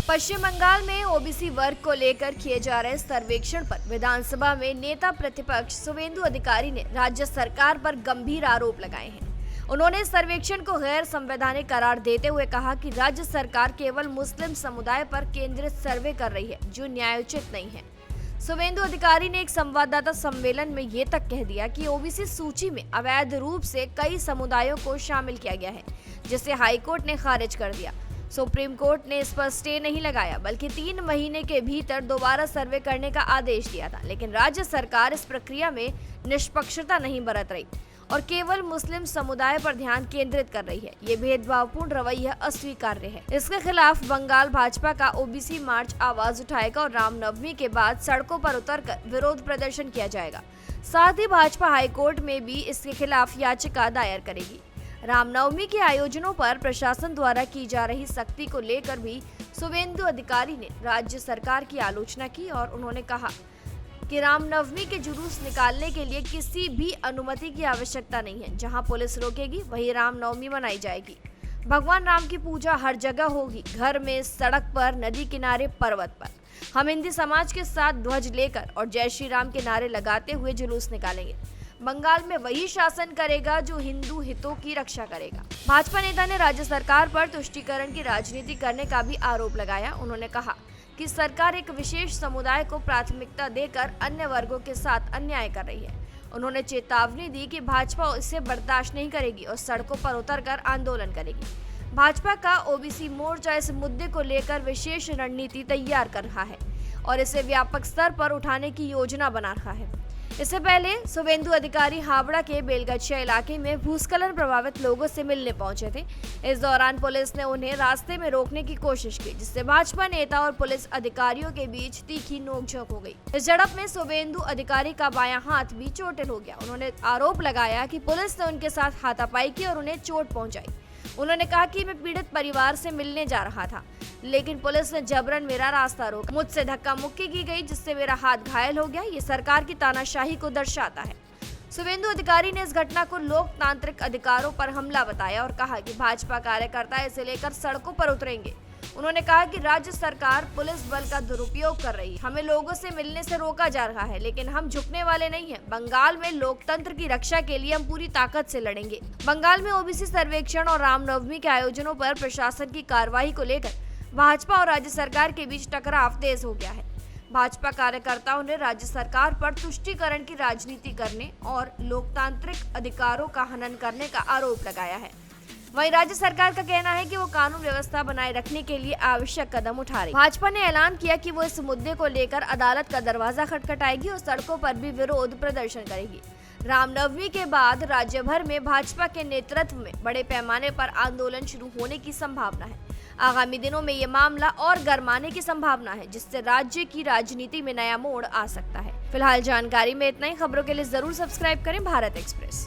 पश्चिम बंगाल में ओबीसी वर्ग को लेकर किए जा रहे सर्वेक्षण पर विधानसभा में नेता प्रतिपक्ष शुवेंदु अधिकारी ने राज्य सरकार पर गंभीर आरोप लगाए हैं। उन्होंने सर्वेक्षण को गैर संवैधानिक करार देते हुए कहा कि राज्य सरकार केवल मुस्लिम समुदाय पर केंद्रित सर्वे कर रही है, जो न्यायोचित नहीं है। शुवेंदु अधिकारी ने एक संवाददाता सम्मेलन में ये तक कह दिया कि ओबीसी सूची में अवैध रूप से कई समुदायों को शामिल किया गया है, जिसे हाईकोर्ट ने खारिज कर दिया। सुप्रीम कोर्ट ने इस पर स्टे नहीं लगाया, बल्कि 3 महीने के भीतर दोबारा सर्वे करने का आदेश दिया था। लेकिन राज्य सरकार इस प्रक्रिया में निष्पक्षता नहीं बरत रही और केवल मुस्लिम समुदाय पर ध्यान केंद्रित कर रही है। ये भेदभावपूर्ण रवैया अस्वीकार्य है। इसके खिलाफ बंगाल भाजपा का ओबीसी मार्च आवाज उठाएगा और रामनवमी के बाद सड़कों पर उतरकर विरोध प्रदर्शन किया जाएगा। साथ ही भाजपा हाईकोर्ट में भी इसके खिलाफ याचिका दायर करेगी। रामनवमी के आयोजनों पर प्रशासन द्वारा की जा रही सख्ती को लेकर भी शुवेंदु अधिकारी ने राज्य सरकार की आलोचना की और उन्होंने कहा कि रामनवमी के जुलूस निकालने के लिए किसी भी अनुमति की आवश्यकता नहीं है। जहां पुलिस रोकेगी वहीं रामनवमी मनाई जाएगी। भगवान राम की पूजा हर जगह होगी, घर में, सड़क पर, नदी किनारे, पर्वत पर। हम हिंदी समाज के साथ ध्वज लेकर और जय श्री राम के नारे लगाते हुए जुलूस निकालेंगे। बंगाल में वही शासन करेगा जो हिंदू हितों की रक्षा करेगा। भाजपा नेता ने राज्य सरकार पर तुष्टीकरण की राजनीति करने का भी आरोप लगाया। उन्होंने कहा कि सरकार एक विशेष समुदाय को प्राथमिकता देकर अन्य वर्गों के साथ अन्याय कर रही है। उन्होंने चेतावनी दी कि भाजपा इसे बर्दाश्त नहीं करेगी और सड़कों पर उतरकर आंदोलन करेगी। भाजपा का ओबीसी मोर्चा इस मुद्दे को लेकर विशेष रणनीति तैयार कर रहा है और इसे व्यापक स्तर पर उठाने की योजना बना रहा है। इससे पहले शुवेंदु अधिकारी हावड़ा के बेलगछिया इलाके में भूस्खलन प्रभावित लोगों से मिलने पहुंचे थे। इस दौरान पुलिस ने उन्हें रास्ते में रोकने की कोशिश की, जिससे भाजपा नेता और पुलिस अधिकारियों के बीच तीखी नोकझोंक हो गई। इस झड़प में शुवेंदु अधिकारी का बायां हाथ भी चोटिल हो गया। उन्होंने आरोप लगाया कि पुलिस ने उनके साथ हाथापाई की और उन्हें चोट पहुंचाई। उन्होंने कहा कि मैं पीड़ित परिवार से मिलने जा रहा था, लेकिन पुलिस ने जबरन मेरा रास्ता रोका। मुझसे धक्का मुक्की की गई, जिससे मेरा हाथ घायल हो गया। ये सरकार की तानाशाही को दर्शाता है। शुवेंदु अधिकारी ने इस घटना को लोकतांत्रिक अधिकारों पर हमला बताया और कहा कि भाजपा कार्यकर्ता इसे लेकर सड़कों पर उतरेंगे। उन्होंने कहा कि राज्य सरकार पुलिस बल का दुरुपयोग कर रही है। हमें लोगों से मिलने से रोका जा रहा है, लेकिन हम झुकने वाले नहीं हैं। बंगाल में लोकतंत्र की रक्षा के लिए हम पूरी ताकत से लड़ेंगे। बंगाल में ओबीसी सर्वेक्षण और रामनवमी के आयोजनों पर प्रशासन की कार्रवाई को लेकर भाजपा और राज्य सरकार के बीच टकराव तेज हो गया है। भाजपा कार्यकर्ताओं ने राज्य सरकार पर तुष्टीकरण की राजनीति करने और लोकतांत्रिक अधिकारों का हनन करने का आरोप लगाया है। वहीं राज्य सरकार का कहना है कि वो कानून व्यवस्था बनाए रखने के लिए आवश्यक कदम उठा रही है। भाजपा ने ऐलान किया कि वो इस मुद्दे को लेकर अदालत का दरवाजा खटखटाएगी और सड़कों पर भी विरोध प्रदर्शन करेगी। रामनवमी के बाद राज्य भर में भाजपा के नेतृत्व में बड़े पैमाने पर आंदोलन शुरू होने की संभावना है। आगामी दिनों में ये मामला और गरमाने की संभावना है, जिससे राज्य की राजनीति में नया मोड़ आ सकता है। फिलहाल जानकारी में इतना ही। खबरों के लिए जरूर सब्सक्राइब करें भारत एक्सप्रेस।